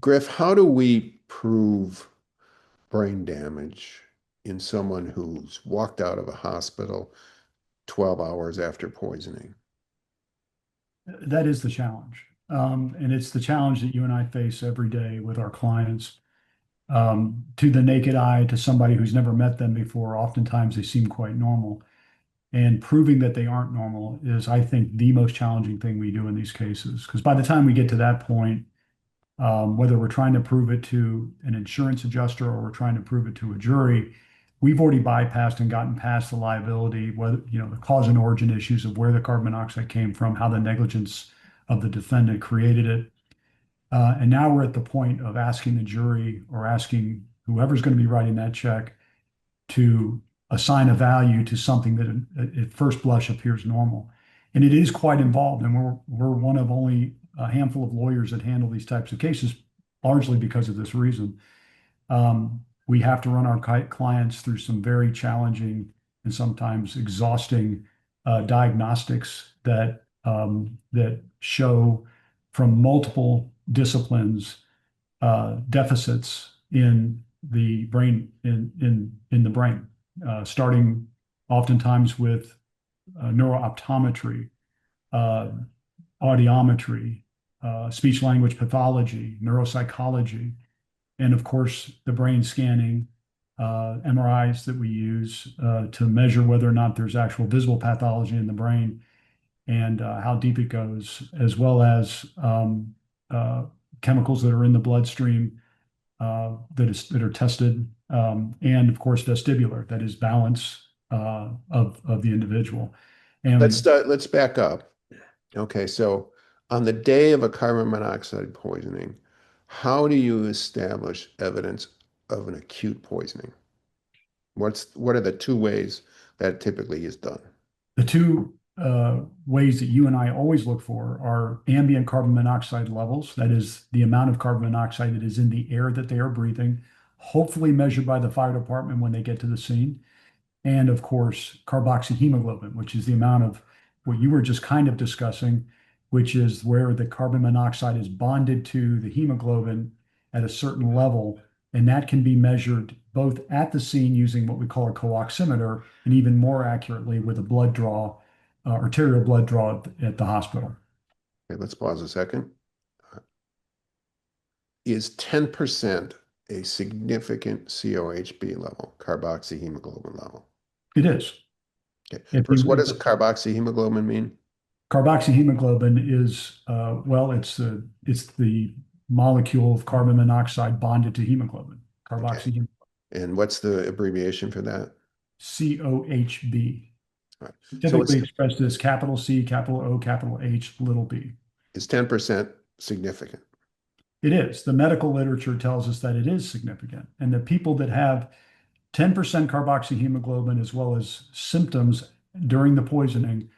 Griff, how do we prove brain damage in someone who's walked out of a hospital 12 hours after poisoning? That is the challenge. And it's the challenge that you and I face every day with our clients. To the naked eye, to somebody who's never met them before, oftentimes they seem quite normal. And proving that they aren't normal is, I think, the most challenging thing we do in these cases. Because by the time we get to that point, whether we're trying to prove it to an insurance adjuster or we're trying to prove it to a jury, we've already bypassed and gotten past the liability, whether, the cause and origin issues of where the carbon monoxide came from, how the negligence of the defendant created it. And now we're at the point of asking the jury or asking whoever's going to be writing that check to assign a value to something that at first blush appears normal. And it is quite involved. And we're one of only a handful of lawyers that handle these types of cases, largely because of this reason. We have to run our clients through some very challenging and sometimes exhausting diagnostics that show from multiple disciplines deficits in the brain in the brain, starting oftentimes with neurooptometry, audiometry, speech language pathology, neuropsychology, and of course the brain scanning, MRIs that we use to measure whether or not there's actual visible pathology in the brain and how deep it goes, as well as chemicals that are in the bloodstream that are tested, and of course vestibular, that is balance of the individual. And Let's back up. Okay, so on the day of a carbon monoxide poisoning, how do you establish evidence of an acute poisoning? What are the two ways that typically is done? the two ways that you and I always look for are ambient carbon monoxide levels, that is the amount of carbon monoxide that is in the air that they are breathing, hopefully measured by the fire department when they get to the scene. And of course, carboxyhemoglobin, which is the amount of what you were just kind of discussing, which is where the carbon monoxide is bonded to the hemoglobin at a certain level. And that can be measured both at the scene using what we call a co-oximeter, and even more accurately with a blood draw, arterial blood draw at the hospital. Okay, let's pause a second. Is 10% a significant COHB level, carboxyhemoglobin level? It is. Okay. If First, what you, does carboxyhemoglobin mean? Carboxyhemoglobin is, well, it's the molecule of carbon monoxide bonded to hemoglobin, Okay. carboxyhemoglobin, And what's the abbreviation for that? COHB. All right. So Typically expressed as capital C, capital O, capital H, little b. is 10% significant? It is. The medical literature tells us that it is significant. And the people that have 10% carboxyhemoglobin as well as symptoms during the poisoning,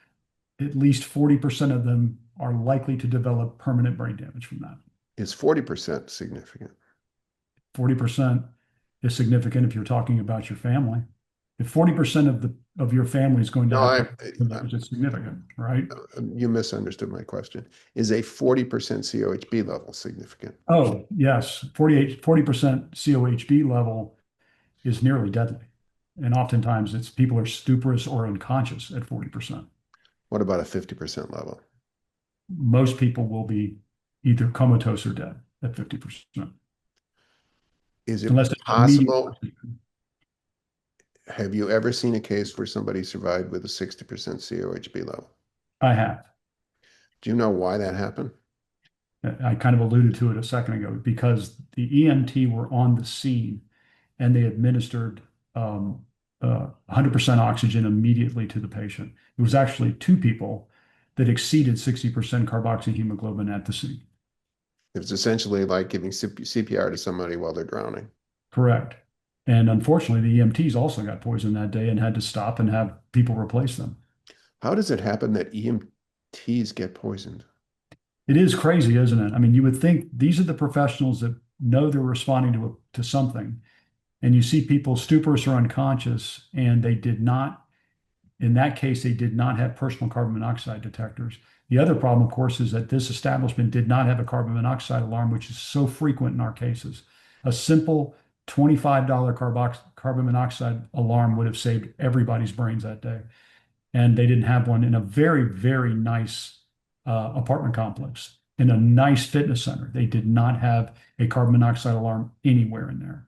at least 40% of them are likely to develop permanent brain damage from that. Is 40% significant? 40% is significant if you're talking about your family. If 40% of your family is going to No, have damage, it's significant, right? you misunderstood my question. Is a 40% COHB level significant? Oh, yes. 40% COHB level is nearly deadly. And oftentimes it's people are stuporous or unconscious at 40%. What about a 50% level? Most people will be either comatose or dead at 50%, Is it unless they have immediate possible? oxygen. Have you ever seen a case where somebody survived with a 60% COHB level? I have. Do you know why that happened? I kind of alluded to it a second ago because the EMT were on the scene and they administered 100% oxygen immediately to the patient. It was actually two people that exceeded 60% carboxyhemoglobin at the scene. It's essentially like giving CPR to somebody while they're drowning. Correct. And unfortunately, the EMTs also got poisoned that day and had to stop and have people replace them. How does it happen that EMTs get poisoned? It is crazy, isn't it? I mean, you would think these are the professionals that know they're responding to something, and you see people stuporous or unconscious, and they did not, in that case, they did not have personal carbon monoxide detectors. The other problem, of course, is that this establishment did not have a carbon monoxide alarm, which is so frequent in our cases. A simple $25 carbon monoxide alarm would have saved everybody's brains that day. And they didn't have one in a very, very nice apartment complex, in a nice fitness center. They did not have a carbon monoxide alarm anywhere in there.